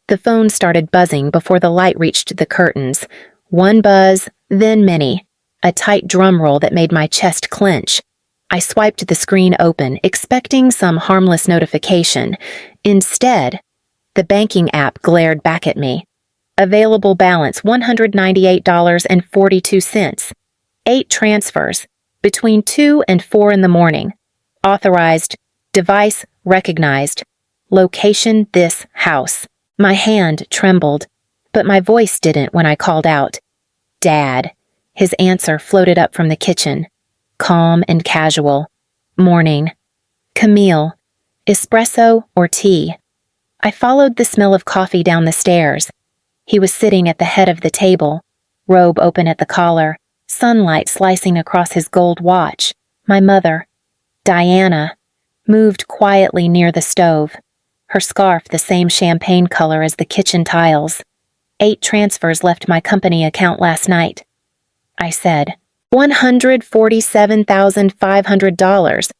The phone started buzzing before the light reached the curtains. One buzz, then many. A tight drum roll that made my chest clench. I swiped the screen open, expecting some harmless notification. Instead, the banking app glared back at me. Available balance $198.42. 8 transfers, between 2 and 4 in the morning. Authorized, device recognized. Location this house. My hand trembled, but my voice didn't when I called out. Dad. His answer floated up from the kitchen. Calm and casual. Morning. Camille. Espresso or tea? I followed the smell of coffee down the stairs. He was sitting at the head of the table, robe open at the collar, sunlight slicing across his gold watch. My mother, Diana, moved quietly near the stove, her scarf the same champagne color as the kitchen tiles. 8 transfers left my company account last night. I said, $147,500.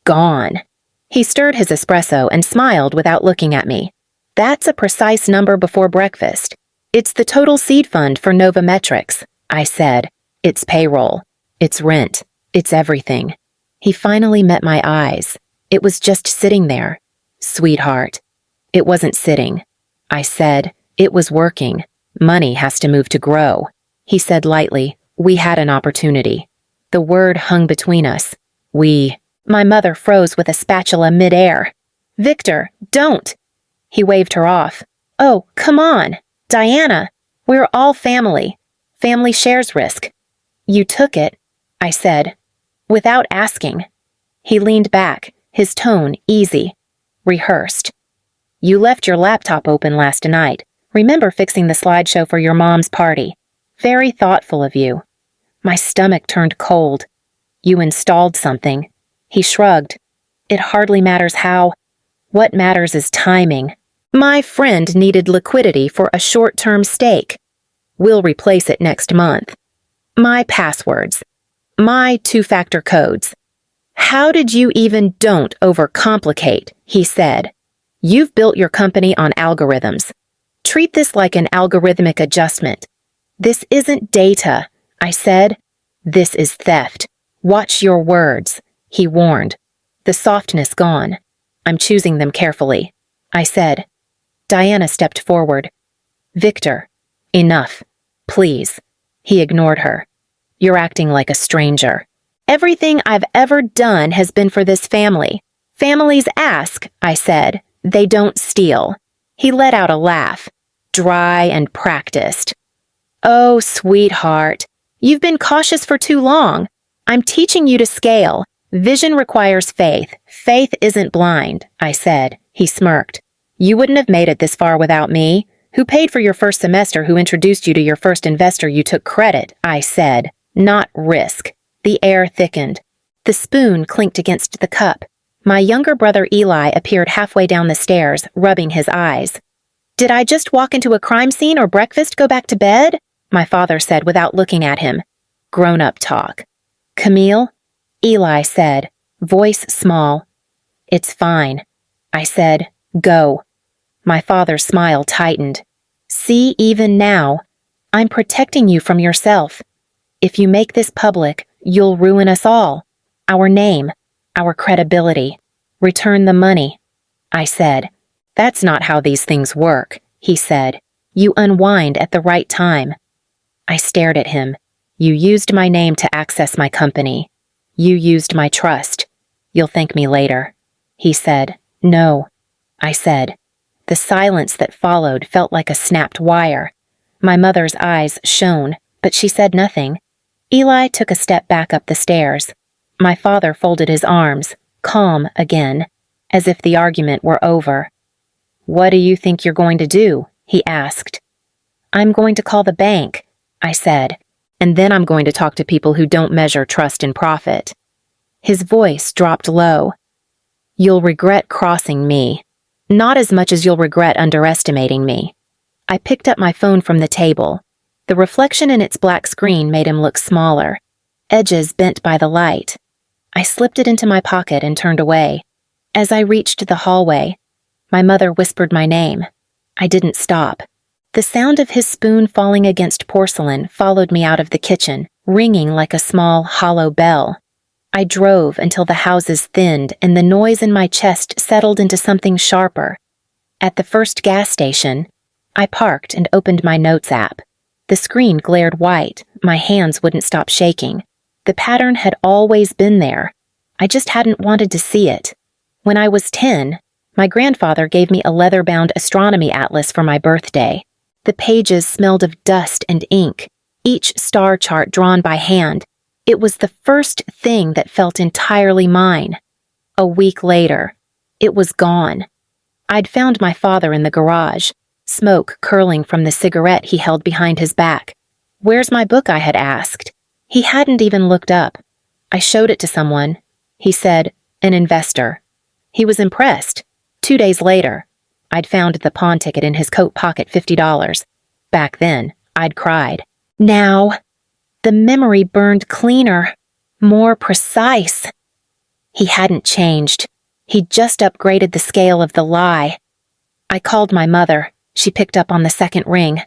Gone. He stirred his espresso and smiled without looking at me. That's a precise number before breakfast. It's the total seed fund for Novometrics, I said. It's payroll. It's rent. It's everything. He finally met my eyes. It was just sitting there. Sweetheart. It wasn't sitting. I said, it was working. Money has to move to grow. He said lightly, we had an opportunity. The word hung between us. My mother froze with a spatula midair. Victor, don't! He waved her off. Oh, come on. Diana, we're all family. Family shares risk. You took it, I said, without asking. He leaned back, his tone easy, rehearsed. You left your laptop open last night. Remember fixing the slideshow for your mom's party. Very thoughtful of you. My stomach turned cold. You installed something. He shrugged. It hardly matters how. What matters is timing. My friend needed liquidity for a short-term stake. We'll replace it next month. My passwords. My 2-factor codes. How did you even don't overcomplicate, he said. You've built your company on algorithms. Treat this like an algorithmic adjustment. This isn't data, I said. This is theft. Watch your words, he warned. The softness gone. I'm choosing them carefully, I said. Diana stepped forward. Victor, enough. Please. He ignored her. You're acting like a stranger. Everything I've ever done has been for this family. Families ask, I said. They don't steal. He let out a laugh, dry and practiced. Oh, sweetheart, you've been cautious for too long. I'm teaching you to scale. Vision requires faith. Faith isn't blind, I said. He smirked. You wouldn't have made it this far without me. Who paid for your first semester? Who introduced you to your first investor? You took credit, I said, not risk. The air thickened. The spoon clinked against the cup. My younger brother Eli appeared halfway down the stairs, rubbing his eyes. Did I just walk into a crime scene or breakfast? Go back to bed? My father said without looking at him. Grown-up talk. Camille? Eli said, voice small. It's fine. I said, go. My father's smile tightened. See, even now, I'm protecting you from yourself. If you make this public, you'll ruin us all. Our name, our credibility. Return the money. I said, that's not how these things work, he said. You unwind at the right time. I stared at him. You used my name to access my company. You used my trust. You'll thank me later. He said, no. I said. The silence that followed felt like a snapped wire. My mother's eyes shone, but she said nothing. Eli took a step back up the stairs. My father folded his arms, calm again, as if the argument were over. What do you think you're going to do? He asked. I'm going to call the bank, I said, and then I'm going to talk to people who don't measure trust in profit. His voice dropped low. You'll regret crossing me. Not as much as you'll regret underestimating me. I picked up my phone from the table. The reflection in its black screen made him look smaller, edges bent by the light. I slipped it into my pocket and turned away. As I reached the hallway, my mother whispered my name. I didn't stop. The sound of his spoon falling against porcelain followed me out of the kitchen, ringing like a small, hollow bell. I drove until the houses thinned and the noise in my chest settled into something sharper. At the first gas station, I parked and opened my notes app. The screen glared white. My hands wouldn't stop shaking. The pattern had always been there. I just hadn't wanted to see it. When I was 10, my grandfather gave me a leather-bound astronomy atlas for my birthday. The pages smelled of dust and ink, each star chart drawn by hand. It was the first thing that felt entirely mine. A week later, it was gone. I'd found my father in the garage, smoke curling from the cigarette he held behind his back. "Where's my book?" I had asked. He hadn't even looked up. I showed it to someone. He said, "An investor." He was impressed. 2 days later, I'd found the pawn ticket in his coat pocket, $50. Back then, I'd cried. Now, the memory burned cleaner, more precise. He hadn't changed. He'd just upgraded the scale of the lie. I called my mother. She picked up on the second ring.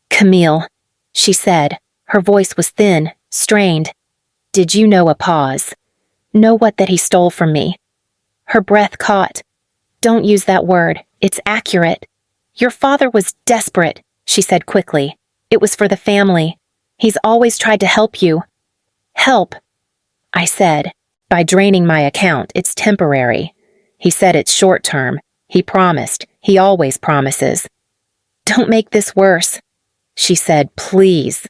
"Camille," she said. Her voice was thin, strained. "Did you know?" A pause. "Know what that he stole from me?" Her breath caught. "Don't use that word. It's accurate." "Your father was desperate," she said quickly. "It was for the family. He's always tried to help you." "Help," I said. "By draining my account. It's temporary." He said it's short-term. He promised. He always promises. "Don't make this worse," she said. "Please.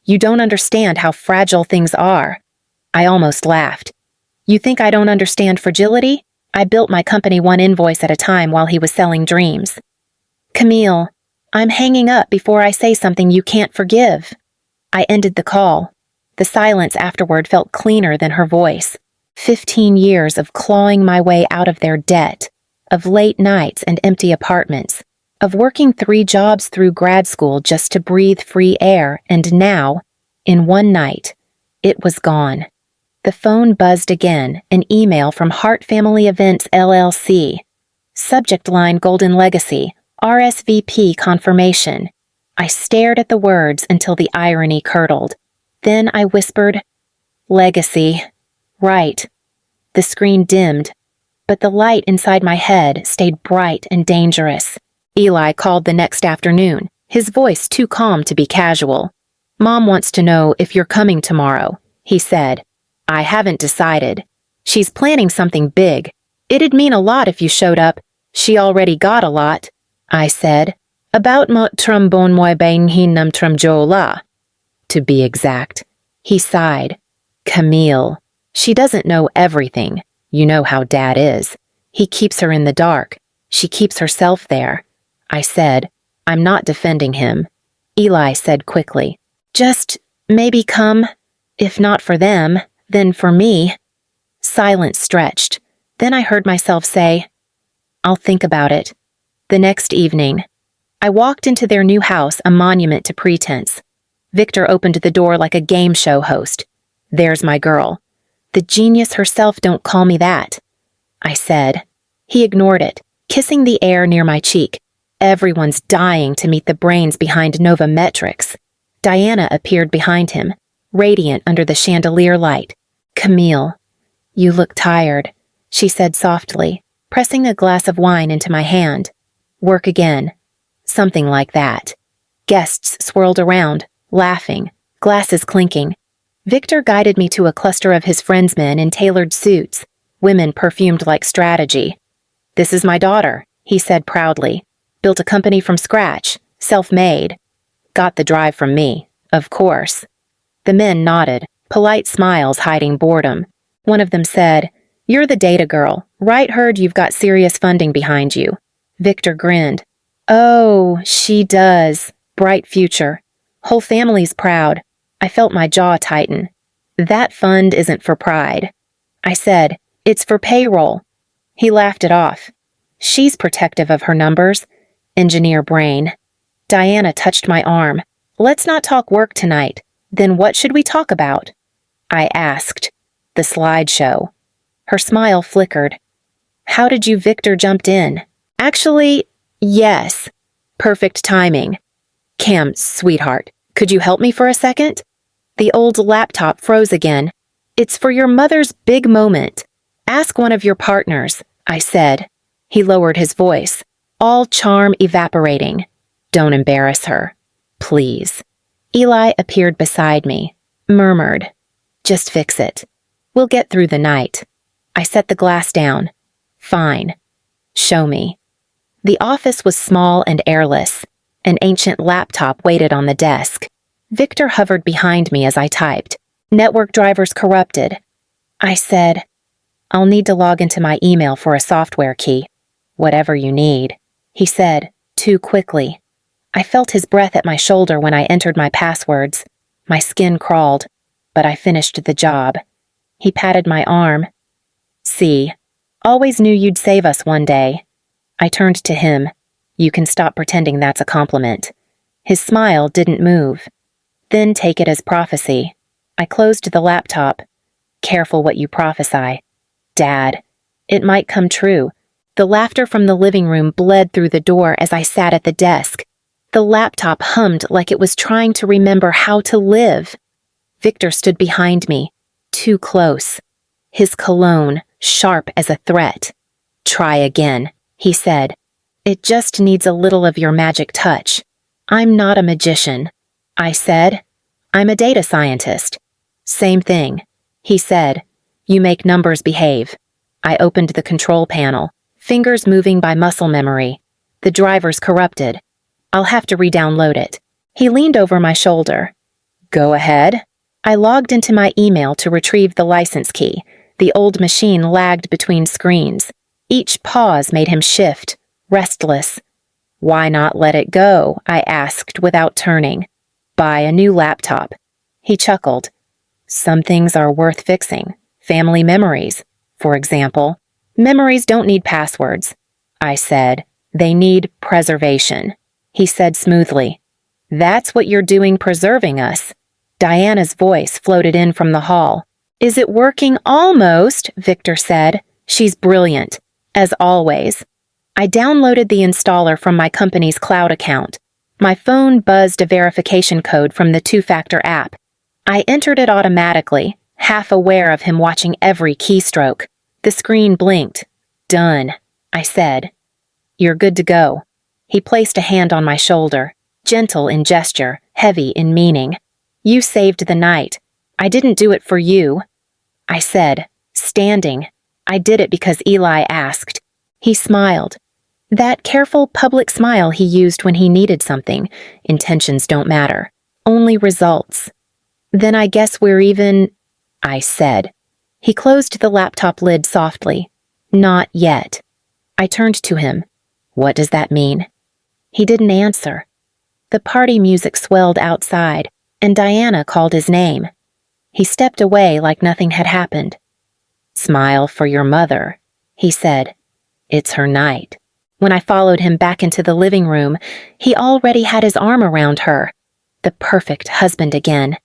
You don't understand how fragile things are." I almost laughed. "You think I don't understand fragility? I built my company one invoice at a time while he was selling dreams." "Camille, I'm hanging up before I say something you can't forgive." I ended the call. The silence afterward felt cleaner than her voice. 15 years of clawing my way out of their debt, of late nights and empty apartments, of working 3 jobs through grad school just to breathe free air, and now, in one night, it was gone. The phone buzzed again, an email from Hart Family Events LLC. Subject line Golden Legacy, RSVP confirmation. I stared at the words until the irony curdled. Then I whispered, "Legacy." Right. The screen dimmed, but the light inside my head stayed bright and dangerous. Eli called the next afternoon, his voice too calm to be casual. "Mom wants to know if you're coming tomorrow," he said. "I haven't decided. She's planning something big. It'd mean a lot if you showed up. She already got a lot." I said, "About mot trombone moi bain hinam tromjola." To be exact. He sighed. "Camille. She doesn't know everything. You know how Dad is. He keeps her in the dark. She keeps herself there." I said, "I'm not defending him." Eli said quickly, "Just maybe come. If not for them, then for me." Silence stretched. Then I heard myself say, "I'll think about it." The next evening, I walked into their new house, a monument to pretense. Victor opened the door like a game show host. "There's my girl." "The genius herself don't call me that," I said. He ignored it, kissing the air near my cheek. Everyone's dying to meet the brains behind Novometrics. Diana appeared behind him, radiant under the chandelier light. "Camille, you look tired," she said softly, pressing a glass of wine into my hand. "Work again." Something like that. Guests swirled around, laughing, glasses clinking. Victor guided me to a cluster of his friends' men in tailored suits, women perfumed like strategy. "This is my daughter," he said proudly. "Built a company from scratch, self-made. Got the drive from me, of course." The men nodded, polite smiles hiding boredom. One of them said, "You're the data girl, right? Heard you've got serious funding behind you." Victor grinned. "Oh, she does. Bright future. Whole family's proud." I felt my jaw tighten. "That fund isn't for pride." I said, "It's for payroll." He laughed it off. "She's protective of her numbers." Engineer brain. Diana touched my arm. "Let's not talk work tonight. Then what should we talk about?" I asked. "The slideshow." Her smile flickered. "How did you?" Victor jumped in. "Actually, yes. Perfect timing. Cam, sweetheart, could you help me for a second? The old laptop froze again. It's for your mother's big moment. Ask one of your partners, I said. He lowered his voice, all charm evaporating. Don't embarrass her. Please. Eli appeared beside me, murmured, Just fix it. We'll get through the night. I set the glass down. Fine. Show me. The office was small and airless. An ancient laptop waited on the desk. Victor hovered behind me as I typed. Network drivers corrupted. I said, I'll need to log into my email for a software key. Whatever you need, he said, too quickly. I felt his breath at my shoulder when I entered my passwords. My skin crawled, but I finished the job. He patted my arm. See, always knew you'd save us one day. I turned to him. You can stop pretending that's a compliment. His smile didn't move. Then take it as prophecy. I closed the laptop. Careful what you prophesy. Dad, it might come true. The laughter from the living room bled through the door as I sat at the desk. The laptop hummed like it was trying to remember how to live. Victor stood behind me, too close. His cologne sharp as a threat. Try again, he said. It just needs a little of your magic touch. I'm not a magician. I said, I'm a data scientist. Same thing. He said, you make numbers behave. I opened the control panel, fingers moving by muscle memory. The driver's corrupted. I'll have to re-download it. He leaned over my shoulder. Go ahead. I logged into my email to retrieve the license key. The old machine lagged between screens. Each pause made him shift, restless. Why not let it go? I asked without turning. Buy a new laptop. He chuckled. Some things are worth fixing. Family memories, for example. Memories don't need passwords. I said, they need preservation. He said smoothly, that's what you're doing preserving us. Diana's voice floated in from the hall. Is it working almost? Victor said. She's brilliant, as always. I downloaded the installer from my company's cloud account. My phone buzzed a verification code from the two-factor app. I entered it automatically, half aware of him watching every keystroke. The screen blinked. Done, I said. You're good to go. He placed a hand on my shoulder, gentle in gesture, heavy in meaning. You saved the night. I didn't do it for you. I said, standing. I did it because Eli asked. He smiled. That careful public smile he used when he needed something. Intentions don't matter. Only results. Then I guess we're even, I said. He closed the laptop lid softly. Not yet. I turned to him. What does that mean? He didn't answer. The party music swelled outside, and Diana called his name. He stepped away like nothing had happened. Smile for your mother, he said. It's her night. When I followed him back into the living room, he already had his arm around her. The perfect husband again.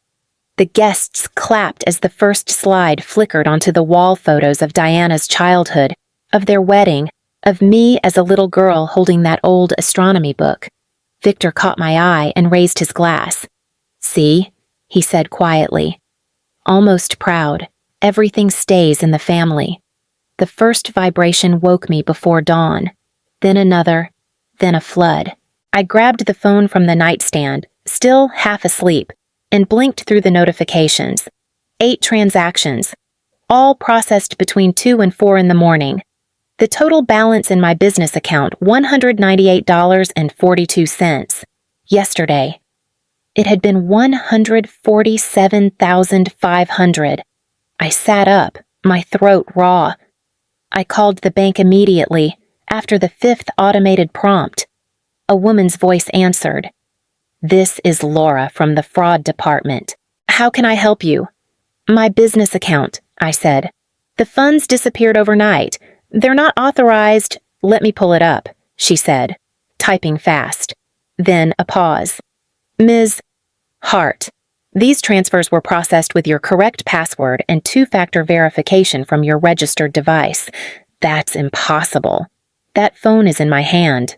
The guests clapped as the first slide flickered onto the wall photos of Diana's childhood, of their wedding, of me as a little girl holding that old astronomy book. Victor caught my eye and raised his glass. See, he said quietly. Almost proud, everything stays in the family. The first vibration woke me before dawn, then another, then a flood. I grabbed the phone from the nightstand, still half asleep, and blinked through the notifications. 8 transactions, all processed between 2 and 4 in the morning. The total balance in my business account, $198.42. Yesterday, it had been $147,500. I sat up, my throat raw. I called the bank immediately, after the 5th automated prompt. A woman's voice answered. This is Laura from the fraud department. How can I help you? My business account, I said. The funds disappeared overnight. They're not authorized. Let me pull it up, she said, typing fast. Then a pause. Ms. Hart, these transfers were processed with your correct password and 2-factor verification from your registered device. That's impossible. That phone is in my hand.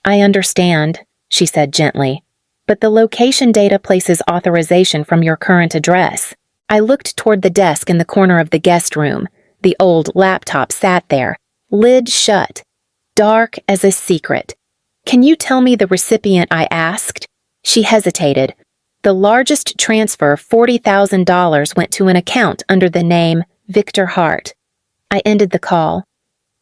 I understand, she said gently, but the location data places authorization from your current address. I looked toward the desk in the corner of the guest room. The old laptop sat there, lid shut, dark as a secret. Can you tell me the recipient? I asked. She hesitated. The largest transfer, $40,000, went to an account under the name Victor Hart. I ended the call.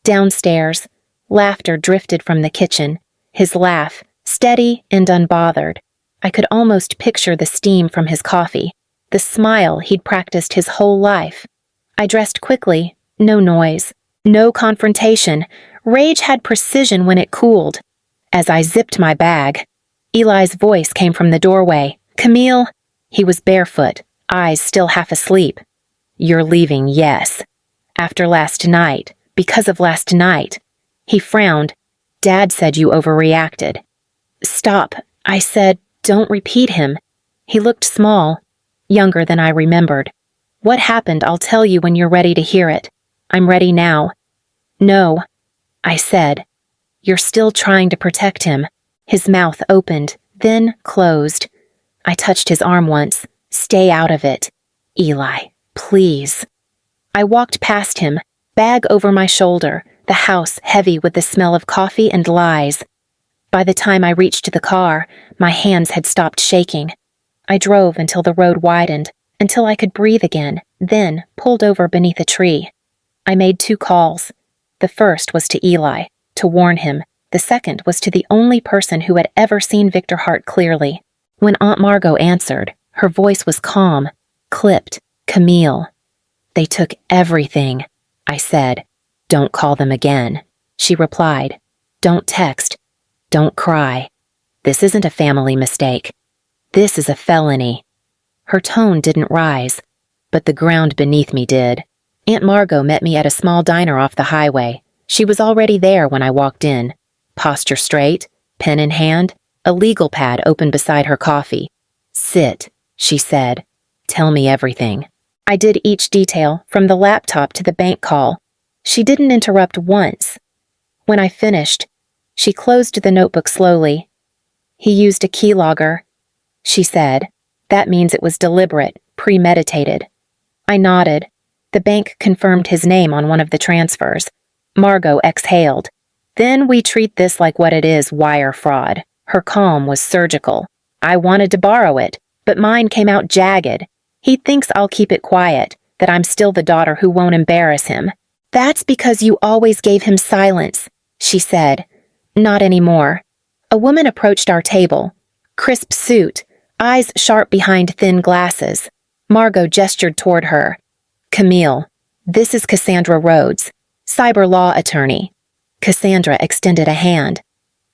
Downstairs, laughter drifted from the kitchen, his laugh, steady and unbothered. I could almost picture the steam from his coffee, the smile he'd practiced his whole life. I dressed quickly, no noise, no confrontation. Rage had precision when it cooled. As I zipped my bag, Eli's voice came from the doorway. Camille, he was barefoot, eyes still half asleep. You're leaving, yes. After last night, because of last night. He frowned. Dad said you overreacted. Stop, I said, don't repeat him. He looked small, younger than I remembered. What happened? I'll tell you when you're ready to hear it. I'm ready now. No, I said. You're still trying to protect him. His mouth opened, then closed. I touched his arm once. Stay out of it. Eli, please. I walked past him, bag over my shoulder, the house heavy with the smell of coffee and lies. By the time I reached the car, my hands had stopped shaking. I drove until the road widened, until I could breathe again, then pulled over beneath a tree. I made 2 calls. The first was to Eli, to warn him. The second was to the only person who had ever seen Victor Hart clearly. When Aunt Margot answered, her voice was calm, clipped. Camille. They took everything, I said. Don't call them again. She replied. Don't text. Don't cry. This isn't a family mistake. This is a felony. Her tone didn't rise, but the ground beneath me did. Aunt Margot met me at a small diner off the highway. She was already there when I walked in. Posture straight, pen in hand, a legal pad open beside her coffee. Sit, she said. Tell me everything. I did each detail, from the laptop to the bank call. She didn't interrupt once. When I finished, she closed the notebook slowly. He used a keylogger, she said. That means it was deliberate, premeditated. I nodded. The bank confirmed his name on one of the transfers. Margot exhaled. Then we treat this like what it is, wire fraud. Her calm was surgical. I wanted to borrow it, but mine came out jagged. He thinks I'll keep it quiet, that I'm still the daughter who won't embarrass him. That's because you always gave him silence, she said. Not anymore. A woman approached our table. Crisp suit, eyes sharp behind thin glasses. Margot gestured toward her. Camille, this is Cassandra Rhodes, cyber law attorney. Cassandra extended a hand.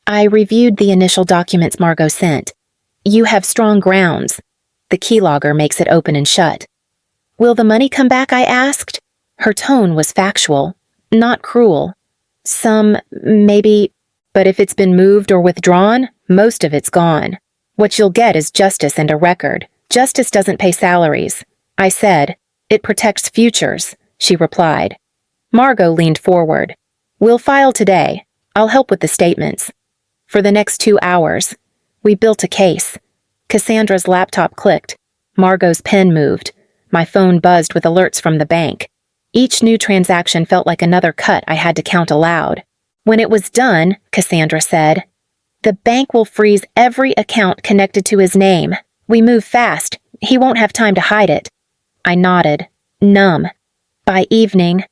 I reviewed the initial documents Margot sent. You have strong grounds. The keylogger makes it open and shut. Will the money come back? I asked. Her tone was factual, not cruel. Some, maybe, but if it's been moved or withdrawn, most of it's gone. What you'll get is justice and a record. Justice doesn't pay salaries. I said. It protects futures, she replied. Margot leaned forward. We'll file today. I'll help with the statements. For the next 2 hours, we built a case. Cassandra's laptop clicked. Margot's pen moved. My phone buzzed with alerts from the bank. Each new transaction felt like another cut I had to count aloud. When it was done, Cassandra said, the bank will freeze every account connected to his name. We move fast. He won't have time to hide it. I nodded, numb. By evening,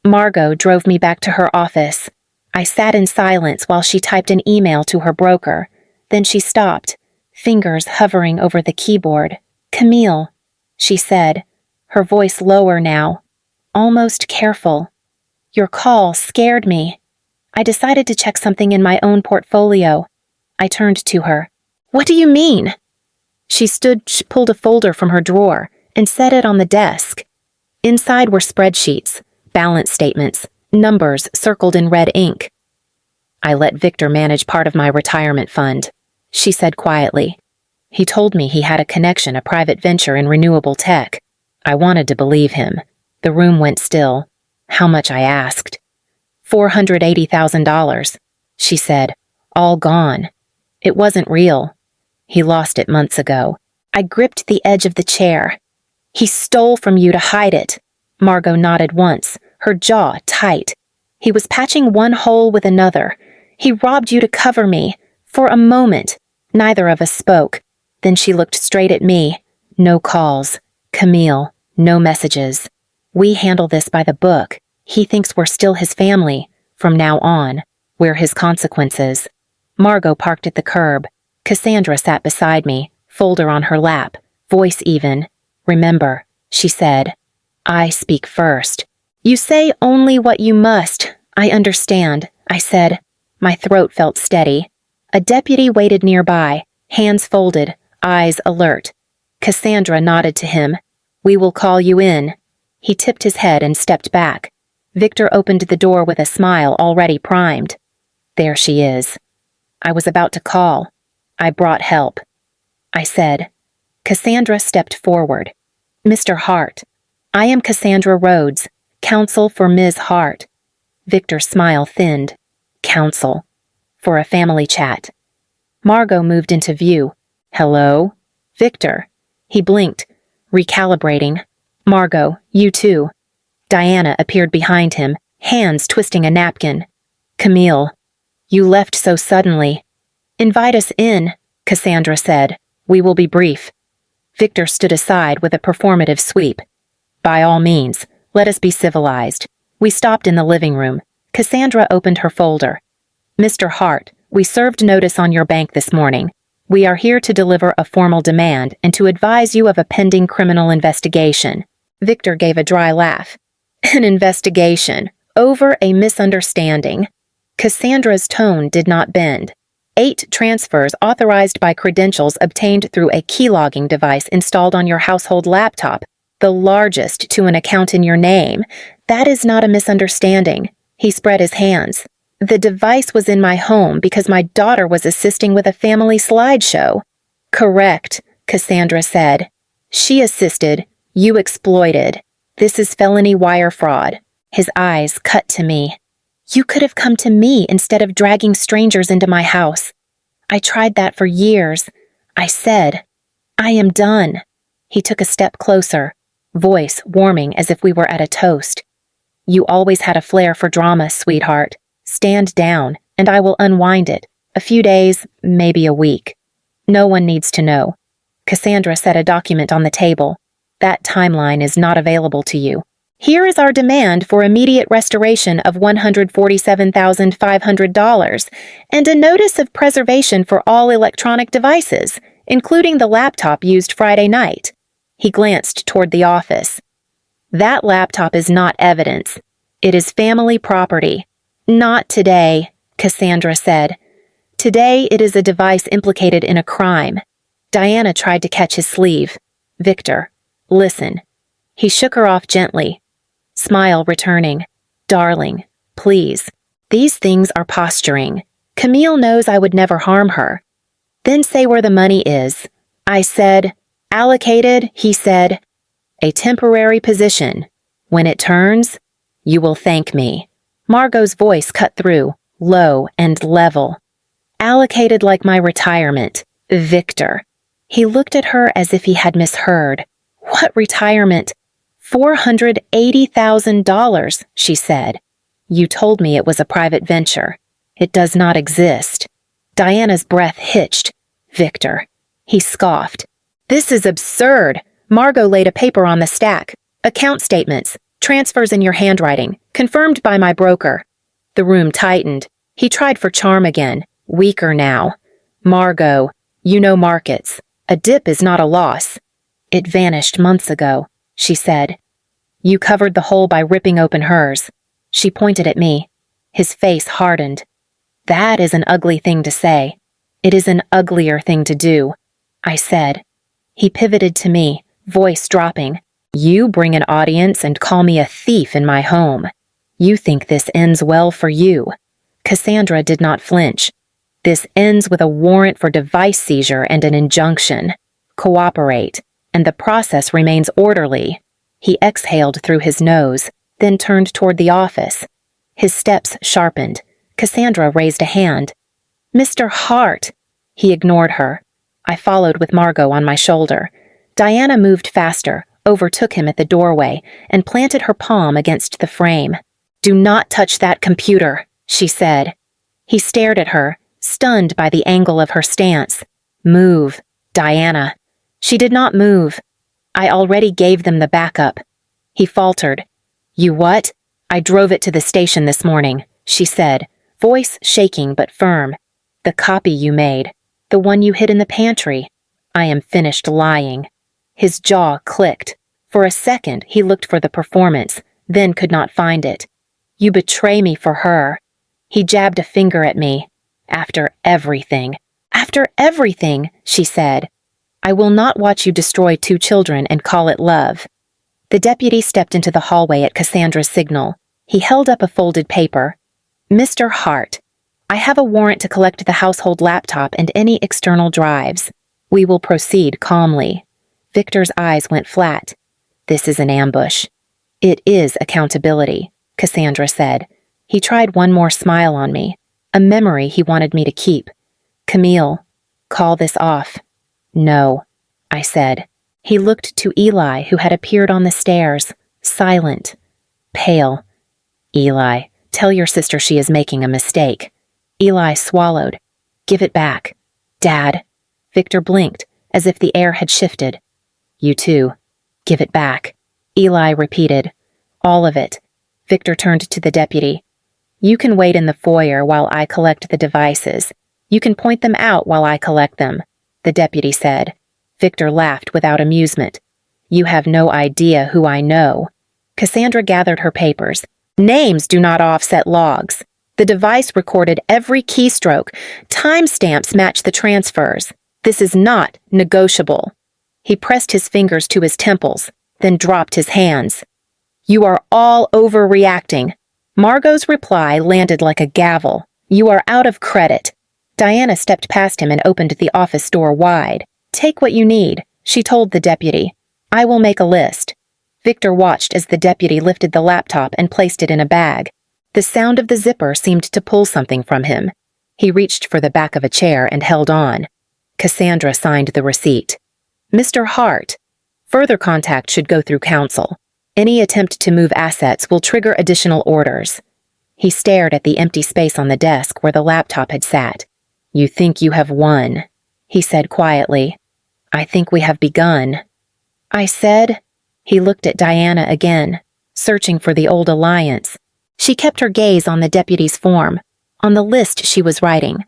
Margot drove me back to her office. I sat in silence while she typed an email to her broker. Then she stopped, fingers hovering over the keyboard. Camille, she said, her voice lower now, almost careful. Your call scared me. I decided to check something in my own portfolio. I turned to her. What do you mean? She pulled a folder from her drawer and set it on the desk. Inside were spreadsheets, balance statements, numbers circled in red ink. I let Victor manage part of my retirement fund, she said quietly. He told me he had a connection, a private venture in renewable tech. I wanted to believe him. The room went still. How much? I asked. $480,000, she said. All gone. It wasn't real. He lost it months ago. I gripped the edge of the chair. He stole from you to hide it. Margot nodded once, her jaw tight. He was patching one hole with another. He robbed you to cover me. For a moment, neither of us spoke. Then she looked straight at me. No calls. Camille, no messages. We handle this by the book. He thinks we're still his family. From now on, we're his consequences. Margot parked at the curb. Cassandra sat beside me, folder on her lap, voice even. Remember, she said, I speak first. You say only what you must. I understand, I said. My throat felt steady. A deputy waited nearby, hands folded, eyes alert. Cassandra nodded to him. We will call you in. He tipped his head and stepped back. Victor opened the door with a smile already primed. There she is. I was about to call. I brought help. I said. Cassandra stepped forward. Mr. Hart. I am Cassandra Rhodes, counsel for Ms. Hart. Victor's smile thinned. Counsel. For a family chat. Margot moved into view. Hello? Victor. He blinked, recalibrating. Margot, you too. Diana appeared behind him, hands twisting a napkin. Camille. You left so suddenly. Invite us in, Cassandra said. We will be brief. Victor stood aside with a performative sweep. By all means, let us be civilized. We stopped in the living room. Cassandra opened her folder. Mr. Hart, we served notice on your bank this morning. We are here to deliver a formal demand and to advise you of a pending criminal investigation. Victor gave a dry laugh. An investigation. Over a misunderstanding. Cassandra's tone did not bend. 8 transfers authorized by credentials obtained through a keylogging device installed on your household laptop, the largest to an account in your name. That is not a misunderstanding. He spread his hands. The device was in my home because my daughter was assisting with a family slideshow. Correct, Cassandra said. She assisted. You exploited. This is felony wire fraud. His eyes cut to me. You could have come to me instead of dragging strangers into my house. I tried that for years. I said, I am done. He took a step closer, voice warming as if we were at a toast. You always had a flair for drama, sweetheart. Stand down, and I will unwind it. A few days, maybe a week. No one needs to know. Cassandra set a document on the table. That timeline is not available to you. Here is our demand for immediate restoration of $147,500 and a notice of preservation for all electronic devices, including the laptop used Friday night. He glanced toward the office. That laptop is not evidence. It is family property. Not today, Cassandra said. Today it is a device implicated in a crime. Diana tried to catch his sleeve. Victor, listen. He shook her off gently. Smile returning. Darling, please. These things are posturing. Camille knows I would never harm her. Then say where the money is. I said, allocated, he said. A temporary position. When it turns, you will thank me. Margot's voice cut through, low and level. Allocated like my retirement. Victor. He looked at her as if he had misheard. What retirement? $480,000, she said. You told me it was a private venture. It does not exist. Diana's breath hitched. Victor. He scoffed. This is absurd. Margot laid a paper on the stack. Account statements. Transfers in your handwriting. Confirmed by my broker. The room tightened. He tried for charm again. Weaker now. Margot, you know markets. A dip is not a loss. It vanished months ago, she said. You covered the hole by ripping open hers. She pointed at me. His face hardened. That is an ugly thing to say. It is an uglier thing to do, I said. He pivoted to me, voice dropping. You bring an audience and call me a thief in my home. You think this ends well for you. Cassandra did not flinch. This ends with a warrant for device seizure and an injunction. Cooperate, and the process remains orderly. He exhaled through his nose, then turned toward the office. His steps sharpened. Cassandra raised a hand. Mr. Hart! He ignored her. I followed with Margot on my shoulder. Diana moved faster, overtook him at the doorway, and planted her palm against the frame. "Do not touch that computer," she said. He stared at her, stunned by the angle of her stance. "Move, Diana." She did not move. "I already gave them the backup." He faltered. "You what?" "I drove it to the station this morning," she said, voice shaking but firm. "The copy you made. The one you hid in the pantry. I am finished lying." His jaw clicked. For a second, he looked for the performance, then could not find it. "You betray me for her." He jabbed a finger at me. "After everything." "After everything," she said. "I will not watch you destroy 2 children and call it love." The deputy stepped into the hallway at Cassandra's signal. He held up a folded paper. "Mr. Hart, I have a warrant to collect the household laptop and any external drives. We will proceed calmly." Victor's eyes went flat. "This is an ambush." "It is accountability," Cassandra said. He tried one more smile on me, a memory he wanted me to keep. "Camille, call this off." "No," I said. He looked to Eli, who had appeared on the stairs, silent, pale. "Eli, tell your sister she is making a mistake." Eli swallowed. "Give it back." "Dad." Victor blinked, as if the air had shifted. "You too. Give it back." Eli repeated. "All of it." Victor turned to the deputy. "You can wait in the foyer while I collect the devices. You can point them out while I collect them," the deputy said. Victor laughed without amusement. "You have no idea who I know." Cassandra gathered her papers. "Names do not offset logs. The device recorded every keystroke. Timestamps match the transfers. This is not negotiable." He pressed his fingers to his temples, then dropped his hands. "You are all overreacting." Margot's reply landed like a gavel. "You are out of credit." Diana stepped past him and opened the office door wide. "Take what you need," she told the deputy. "I will make a list." Victor watched as the deputy lifted the laptop and placed it in a bag. The sound of the zipper seemed to pull something from him. He reached for the back of a chair and held on. Cassandra signed the receipt. "Mr. Hart, further contact should go through counsel. Any attempt to move assets will trigger additional orders." He stared at the empty space on the desk where the laptop had sat. "You think you have won," he said quietly. "I think we have begun." I said. He looked at Diana again, searching for the old alliance. She kept her gaze on the deputy's form, on the list she was writing,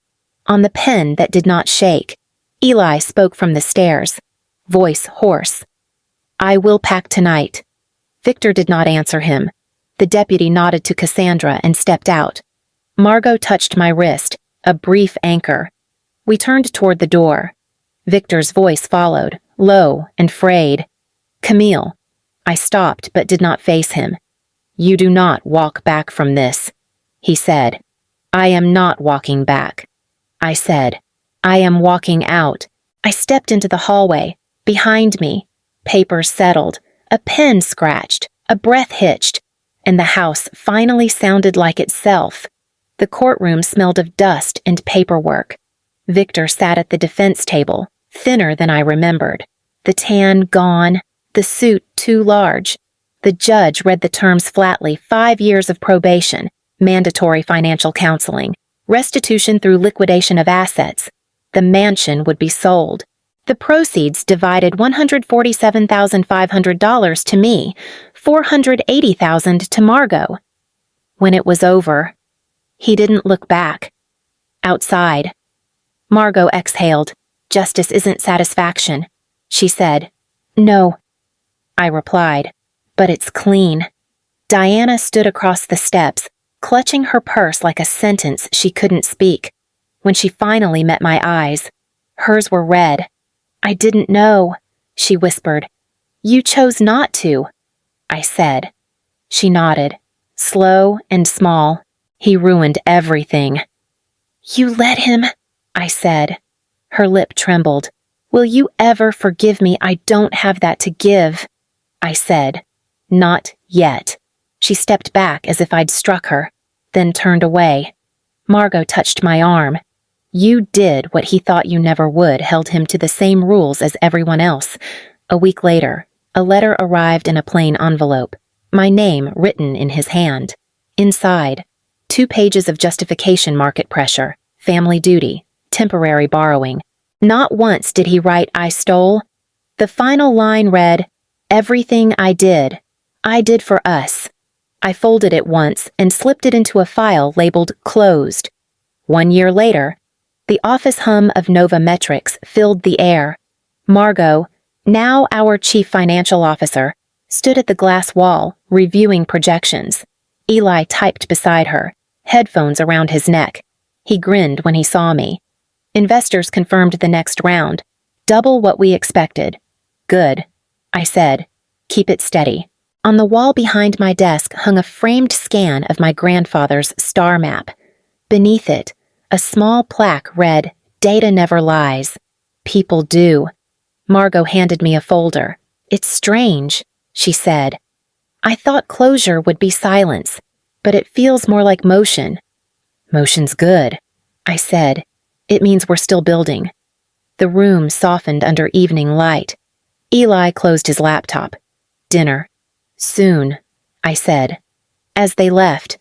on the pen that did not shake. Eli spoke from the stairs, voice hoarse. "I will pack tonight." Victor did not answer him. The deputy nodded to Cassandra and stepped out. Margot touched my wrist, a brief anchor. We turned toward the door. Victor's voice followed, low and frayed. "Camille." I stopped but did not face him. "You do not walk back from this," he said. "I am not walking back." I said, "I am walking out." I stepped into the hallway. Behind me, papers settled, a pen scratched, a breath hitched, and the house finally sounded like itself. The courtroom smelled of dust and paperwork. Victor sat at the defense table, thinner than I remembered. The tan gone, the suit too large. The judge read the terms flatly: 5 years of probation, mandatory financial counseling, restitution through liquidation of assets. The mansion would be sold. The proceeds divided $147,500 to me, $480,000 to Margot. When it was over, he didn't look back. Outside, Margot exhaled. "Justice isn't satisfaction," she said. "No," I replied, "but it's clean." Diana stood across the steps, clutching her purse like a sentence she couldn't speak. When she finally met my eyes, hers were red. "I didn't know," she whispered. "You chose not to," I said. She nodded, slow and small. "He ruined everything." "You let him," I said. Her lip trembled. "Will you ever forgive me? I don't have that to give," I said. "Not yet." She stepped back as if I'd struck her, then turned away. Margot touched my arm. You did what he thought you never would, held him to the same rules as everyone else. A week later, a letter arrived in a plain envelope, my name written in his hand. Inside, 2 pages of justification: market pressure, family duty, temporary borrowing. Not once did he write "I stole." The final line read, "Everything I did for us." I folded it once and slipped it into a file labeled "Closed." 1 year later, the office hum of Nova Metrics filled the air. Margot, now our chief financial officer, stood at the glass wall, reviewing projections. Eli typed beside her, headphones around his neck. He grinned when he saw me. Investors confirmed the next round. Double what we expected. Good, I said. Keep it steady. On the wall behind my desk hung a framed scan of my grandfather's star map. Beneath it, a small plaque read, "Data never lies. People do." Margot handed me a folder. "It's strange," she said. "I thought closure would be silence, but it feels more like motion." "Motion's good," I said. "It means we're still building." The room softened under evening light. Eli closed his laptop. "Dinner. Soon," I said. As they left,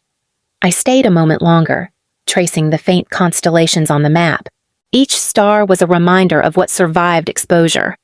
I stayed a moment longer, tracing the faint constellations on the map. Each star was a reminder of what survived exposure.